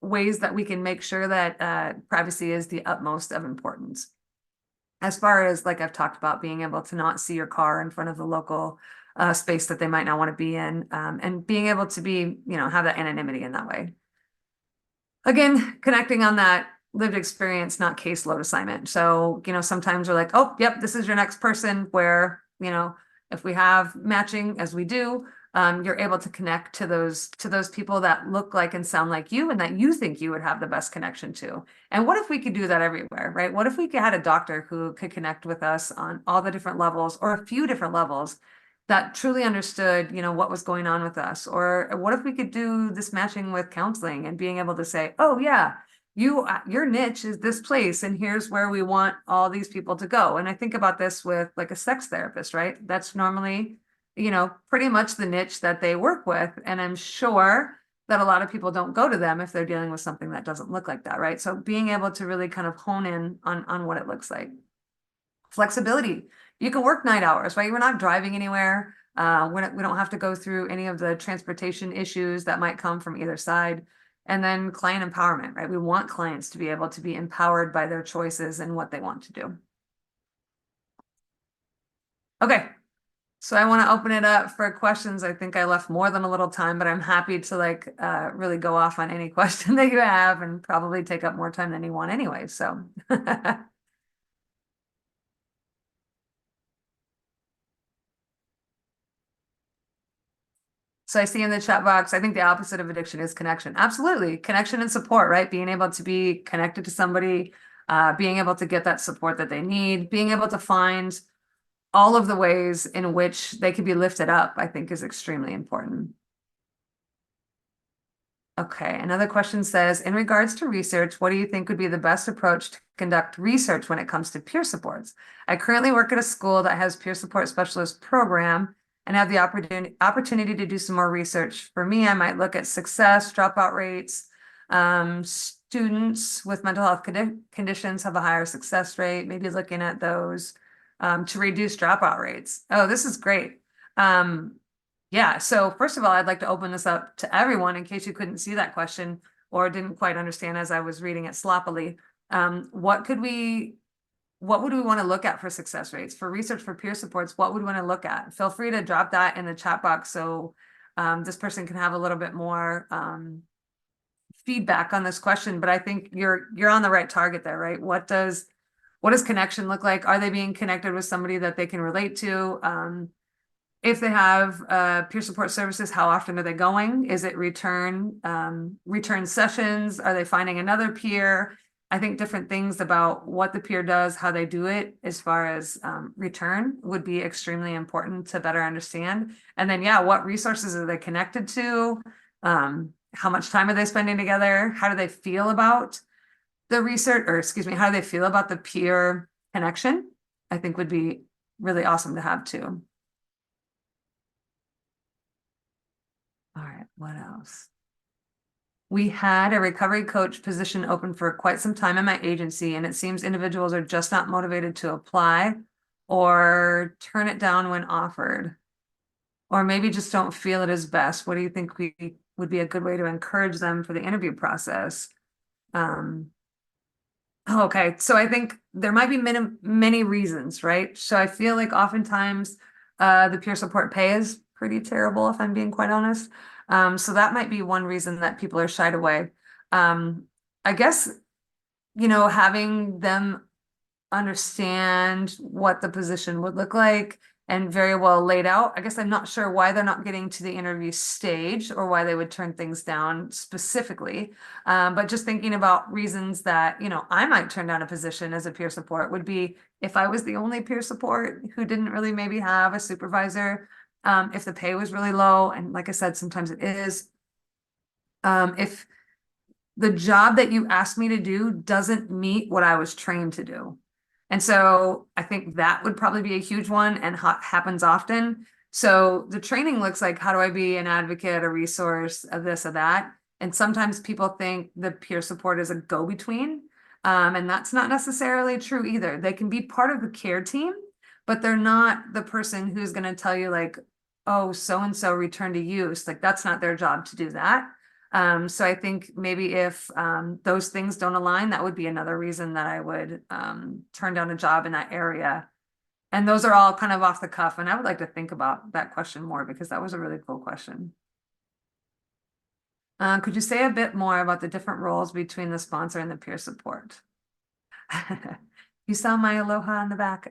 ways that we can make sure that privacy is the utmost of importance. As far as, like I've talked about, being able to not see your car in front of the local space that they might not want to be in, and being able to be, have that anonymity in that way. Again, connecting on that lived experience, not caseload assignment. So, sometimes we're like, oh, yep, this is your next person, where, if we have matching, as we do, you're able to connect to those people that look like and sound like you and that you think you would have the best connection to. And what if we could do that everywhere, right? What if we had a doctor who could connect with us on all the different levels or a few different levels that truly understood, what was going on with us? Or what if we could do this matching with counseling and being able to say, oh yeah, your niche is this place, and here's where we want all these people to go. And I think about this with like a sex therapist, right? That's normally, pretty much the niche that they work with. And I'm sure that a lot of people don't go to them if they're dealing with something that doesn't look like that, right? So being able to really kind of hone in on what it looks like. Flexibility. You can work 9 hours, right? We're not driving anywhere. We don't have to go through any of the transportation issues that might come from either side. And then client empowerment, right? We want clients to be able to be empowered by their choices and what they want to do. Okay, so I want to open it up for questions. I think I left more than a little time, but I'm happy to really go off on any question that you have and probably take up more time than you want anyway. So So I see in the chat box, I think the opposite of addiction is connection. Absolutely. Connection and support, right? Being able to be connected to somebody, being able to get that support that they need, being able to find all of the ways in which they can be lifted up, I think is extremely important. Okay, another question says, in regards to research, what do you think would be the best approach to conduct research when it comes to peer supports? I currently work at a school that has peer support specialist program and have the opportunity to do some more research. For me, I might look at success, dropout rates. Students with mental health conditions have a higher success rate, maybe looking at those to reduce dropout rates. Oh, this is great. Yeah, so first of all, I'd like to open this up to everyone in case you couldn't see that question or didn't quite understand as I was reading it sloppily. What would we want to look at for success rates? For research for peer supports, what would we want to look at? Feel free to drop that in the chat box so this person can have a little bit more feedback on this question. But I think you're on the right target there, right? What does connection look like? Are they being connected with somebody that they can relate to? If they have peer support services, how often are they going? Is it return sessions? Are they finding another peer? I think different things about what the peer does, how they do it, as far as return would be extremely important to better understand. And then, yeah, what resources are they connected to? How much time are they spending together? How do they feel about the research, or excuse me, how do they feel about the peer connection? I think would be really awesome to have too. All right, what else? We had a recovery coach position open for quite some time in my agency, and it seems individuals are just not motivated to apply or turn it down when offered, or maybe just don't feel it is best. What do you think would be a good way to encourage them for the interview process? Okay, so I think there might be many reasons, right? So I feel like oftentimes the peer support pay is pretty terrible, if I'm being quite honest. So that might be one reason that people are shied away. I guess, having them understand what the position would look like and very well laid out. I guess I'm not sure why they're not getting to the interview stage or why they would turn things down specifically. But just thinking about reasons that, I might turn down a position as a peer support would be if I was the only peer support who didn't really maybe have a supervisor, if the pay was really low, and like I said, sometimes it is. If the job that you asked me to do doesn't meet what I was trained to do. And so I think that would probably be a huge one and happens often. So the training looks like, how do I be an advocate, a resource, of this, or that? And sometimes people think the peer support is a go-between. And that's not necessarily true either. They can be part of the care team, but they're not the person who's going to tell you like, oh, so-and-so returned to use. Like that's not their job to do that. So I think maybe if those things don't align, that would be another reason that I would turn down a job in that area. And those are all kind of off the cuff. And I would like to think about that question more because that was a really cool question. Could you say a bit more about the different roles between the sponsor and the peer support? You saw my aloha in the back.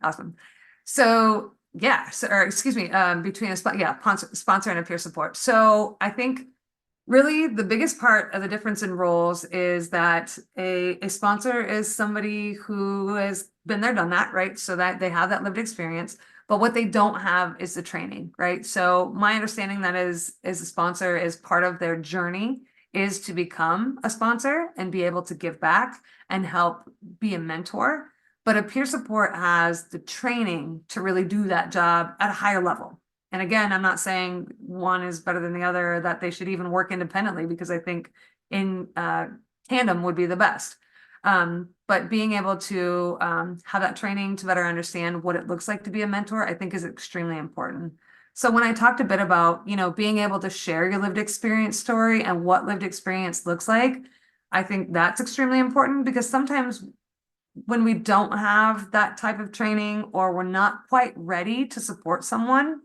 Awesome. So Yeah, so, or excuse me, between sponsor and a peer support. So I think really the biggest part of the difference in roles is that a sponsor is somebody who has been there, done that, right? So that they have that lived experience. But what they don't have is the training, right? So my understanding that is a sponsor is part of their journey is to become a sponsor and be able to give back and help be a mentor. But a peer support has the training to really do that job at a higher level. And again, I'm not saying one is better than the other, that they should even work independently, because I think in tandem would be the best. But being able to have that training to better understand what it looks like to be a mentor, I think is extremely important. So when I talked a bit about, being able to share your lived experience story and what lived experience looks like, I think that's extremely important, because sometimes when we don't have that type of training or we're not quite ready to support someone,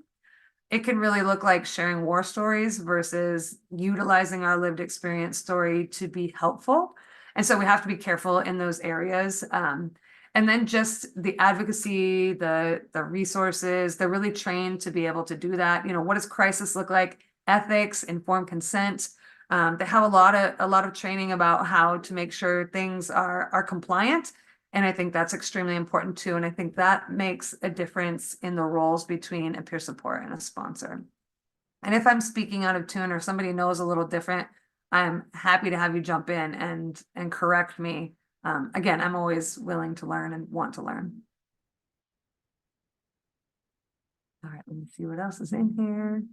it can really look like sharing war stories versus utilizing our lived experience story to be helpful. And so we have to be careful in those areas. And then just the advocacy, the resources, they're really trained to be able to do that. What does crisis look like? Ethics, informed consent. They have a lot of training about how to make sure things are compliant. And I think that's extremely important too. And I think that makes a difference in the roles between a peer support and a sponsor. And if I'm speaking out of tune or somebody knows a little different, I'm happy to have you jump in and correct me. Again, I'm always willing to learn and want to learn. All right, let me see what else is in here.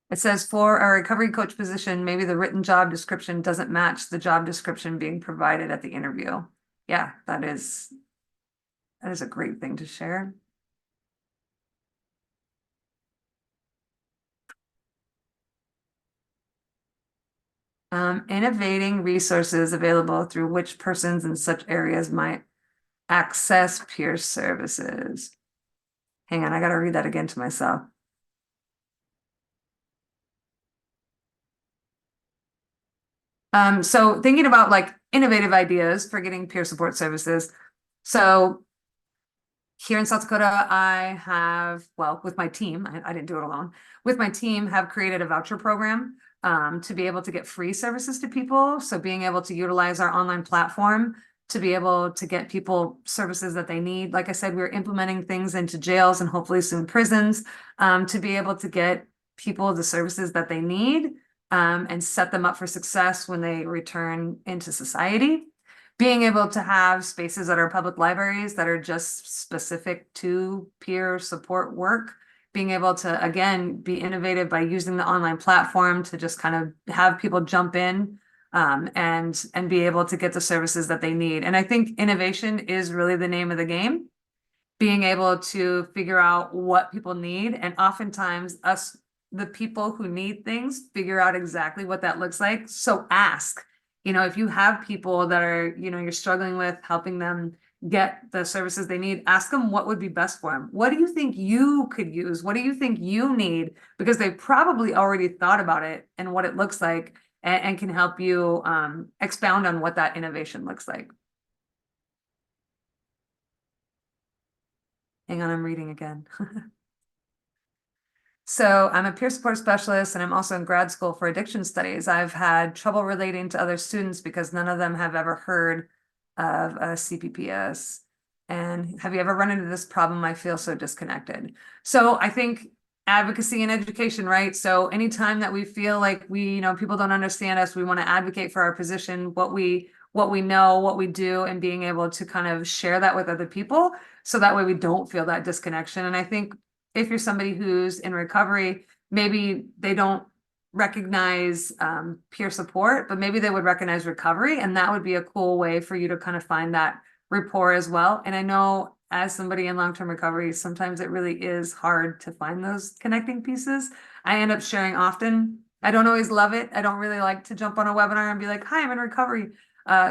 It says for a recovery coach position, maybe the written job description doesn't match the job description being provided at the interview. Yeah, that is a great thing to share. Innovating resources available through which persons in such areas might access peer services. Hang on, I gotta read that again to myself. So thinking about like innovative ideas for getting peer support services. So here in South Dakota, I have, well, with my team, I didn't do it alone, with my team have created a voucher program to be able to get free services to people. So being able to utilize our online platform to be able to get people services that they need. Like I said, we're implementing things into jails and hopefully soon prisons to be able to get people the services that they need and set them up for success when they return into society. Being able to have spaces at our public libraries that are just specific to peer support work, being able to, again, be innovative by using the online platform to just kind of have people jump in and be able to get the services that they need. And I think innovation is really the name of the game, being able to figure out what people need. And oftentimes us, the people who need things, figure out exactly what that looks like. So ask, if you have people that are, you're struggling with helping them get the services they need, ask them what would be best for them. What do you think you could use? What do you think you need? Because they've probably already thought about it and what it looks like and can help you expound on what that innovation looks like. Hang on, I'm reading again. So I'm a peer support specialist and I'm also in grad school for addiction studies. I've had trouble relating to other students because none of them have ever heard of a CPPS. And have you ever run into this problem? I feel so disconnected. So I think advocacy and education, right? So anytime that we feel like people don't understand us, we want to advocate for our position, what we know, what we do, and being able to kind of share that with other people. So that way we don't feel that disconnection. And I think if you're somebody who's in recovery, maybe they don't recognize peer support, but maybe they would recognize recovery. And that would be a cool way for you to kind of find that rapport as well. And I know as somebody in long-term recovery, sometimes it really is hard to find those connecting pieces. I end up sharing often. I don't always love it. I don't really like to jump on a webinar and be like, hi, I'm in recovery.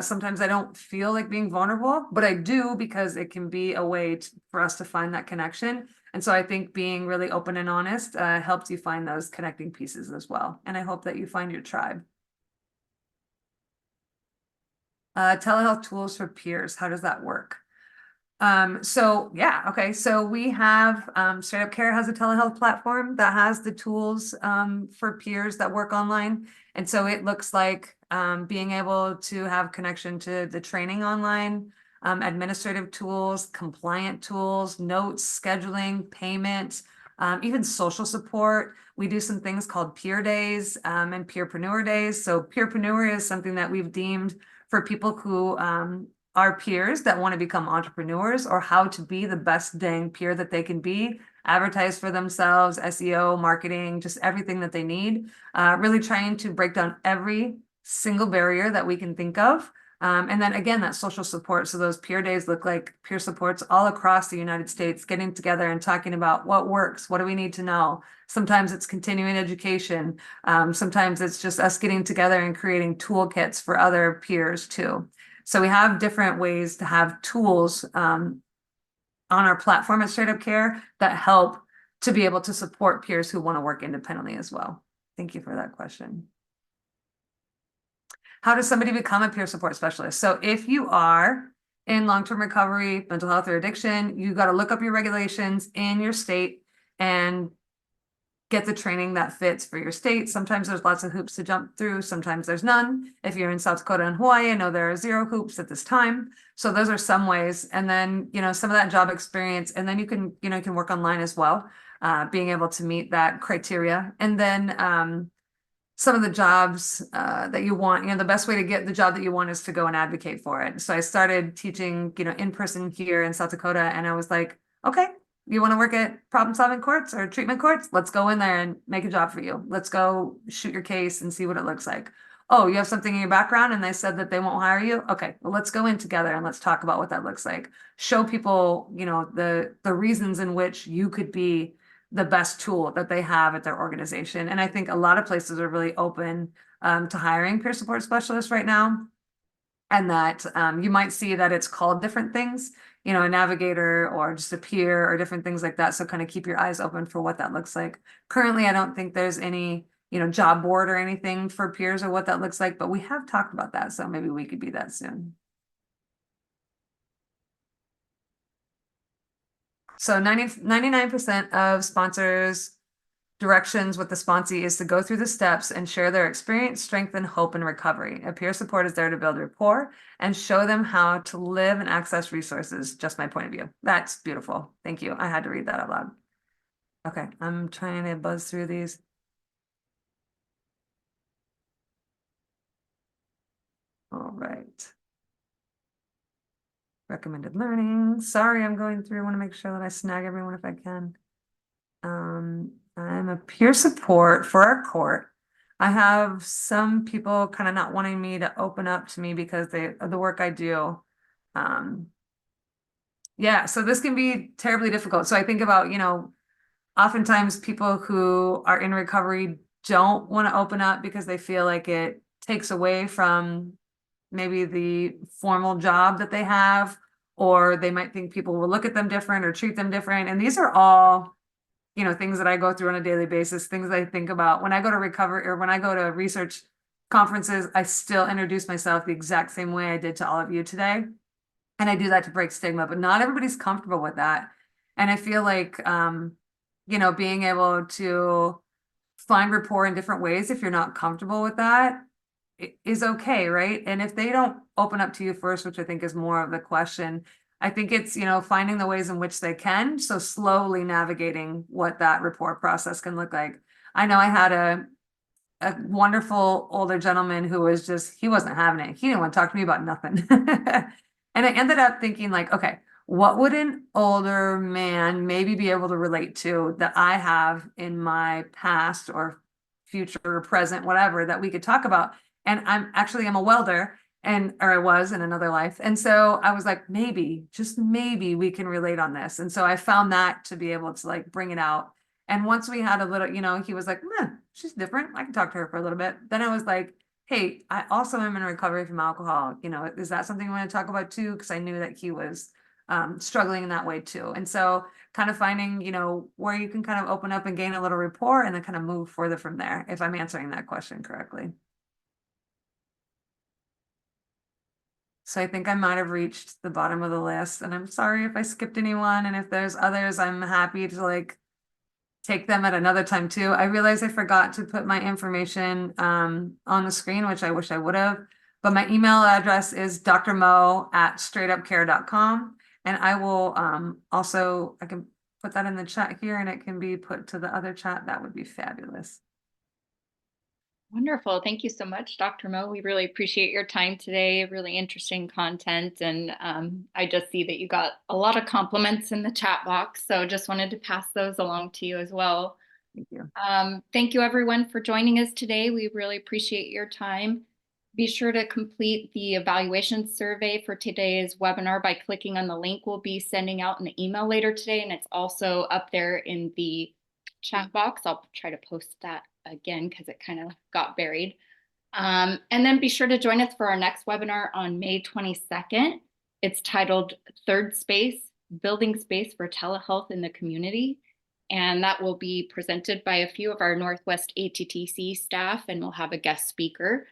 Sometimes I don't feel like being vulnerable, but I do because it can be a way for us to find that connection. And so I think being really open and honest helps you find those connecting pieces as well. And I hope that you find your tribe. Telehealth tools for peers, how does that work? So yeah, okay. So we have, Straight Up Care has a telehealth platform that has the tools, for peers that work online. And so it looks like, being able to have connection to the training online, administrative tools, compliant tools, notes, scheduling, payment, even social support. We do some things called peer days, and peerpreneur days. So peerpreneur is something that we've deemed for people who, our peers that want to become entrepreneurs, or how to be the best dang peer that they can be, advertise for themselves, SEO, marketing, just everything that they need. Really trying to break down every single barrier that we can think of. And then again, that social support. So those peer days look like peer supports all across the United States, getting together and talking about what works, what do we need to know. Sometimes it's continuing education. Sometimes it's just us getting together and creating toolkits for other peers too. So we have different ways to have tools, on our platform at Straight Up Care that help to be able to support peers who want to work independently as well. Thank you for that question. How does somebody become a peer support specialist? So if you are in long-term recovery, mental health, or addiction, you got to look up your regulations in your state and get the training that fits for your state. Sometimes there's lots of hoops to jump through. Sometimes there's none. If you're in South Dakota and Hawaii, I know there are 0 hoops at this time. So those are some ways. And then, some of that job experience, and then you can work online as well, being able to meet that criteria. And then, some of the jobs, that you want, the best way to get the job that you want is to go and advocate for it. So I started teaching, in person here in South Dakota, and I was like, okay, you want to work at problem solving courts or treatment courts? Let's go in there and make a job for you. Let's go shoot your case and see what it looks like. Oh, you have something in your background and they said that they won't hire you. Okay, well, let's go in together and let's talk about what that looks like. Show people, the reasons in which you could be the best tool that they have at their organization. And I think a lot of places are really open, to hiring peer support specialists right now. And that, you might see that it's called different things, a navigator or just a peer or different things like that. So kind of keep your eyes open for what that looks like. Currently, I don't think there's any, job board or anything for peers or what that looks like, but we have talked about that. So maybe we could be that soon. So 99% of sponsors directions with the sponsee is to go through the steps and share their experience, strength, and hope in recovery. A peer support is there to build rapport and show them how to live and access resources. Just my point of view. That's beautiful. Thank you. I had to read that out loud. Okay, I'm trying to buzz through these. All right. Recommended learning. Sorry, I'm going through. I want to make sure that I snag everyone if I can. I'm a peer support for our court. I have some people kind of not wanting me to open up to me because of the work I do. Yeah, so this can be terribly difficult. So I think about, oftentimes people who are in recovery don't want to open up because they feel like it takes away from maybe the formal job that they have, or they might think people will look at them different or treat them different. And these are all, things that I go through on a daily basis, things I think about when I go to recovery or when I go to research conferences. I still introduce myself the exact same way I did to all of you today. And I do that to break stigma, but not everybody's comfortable with that. And I feel like, being able to find rapport in different ways, if you're not comfortable with that, is okay, right? And if they don't open up to you first, which I think is more of the question, I think it's, finding the ways in which they can. So slowly navigating what that rapport process can look like. I know I had a wonderful older gentleman who was he wasn't having it. He didn't want to talk to me about nothing. And I ended up thinking like, okay, what would an older man maybe be able to relate to that I have in my past or future or present, whatever, that we could talk about? And I'm a welder, or I was in another life. And so I was like, maybe, just maybe we can relate on this. And so I found that to be able to like bring it out. And once we had a little, he was like, she's different. I can talk to her for a little bit. Then I was like, hey, I also am in recovery from alcohol. Is that something you want to talk about too? Because I knew that he was, struggling in that way too. And so kind of finding, where you can kind of open up and gain a little rapport and then kind of move further from there, if I'm answering that question correctly. So I think I might have reached the bottom of the list, and I'm sorry if I skipped anyone, and if there's others, I'm happy to like take them at another time too. I realized I forgot to put my information on the screen, which I wish I would have. But my email address is drmo@straightupcare.com. And I will also, I can put that in the chat here and it can be put to the other chat. That would be fabulous. Wonderful. Thank you so much, Dr. Mo. We really appreciate your time today. Really interesting content. And I just see that you got a lot of compliments in the chat box. So just wanted to pass those along to you as well. Thank you. Thank you everyone for joining us today. We really appreciate your time. Be sure to complete the evaluation survey for today's webinar by clicking on the link we'll be sending out in the email later today. And it's also up there in the chat box. I'll try to post that again because it kind of got buried. And then be sure to join us for our next webinar on May 22nd. It's titled Third Space, Building Space for Telehealth in the Community. And that will be presented by a few of our Northwest ATTC staff, and we'll have a guest speaker.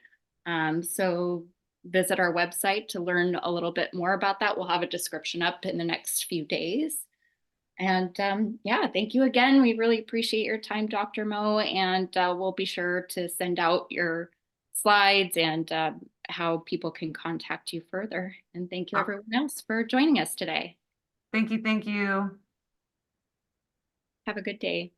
So visit our website to learn a little bit more about that. We'll have a description up in the next few days. And yeah, thank you again. We really appreciate your time, Dr. Mo, and we'll be sure to send out your slides and how people can contact you further. And thank you everyone else for joining us today. Thank you. Thank you. Have a good day.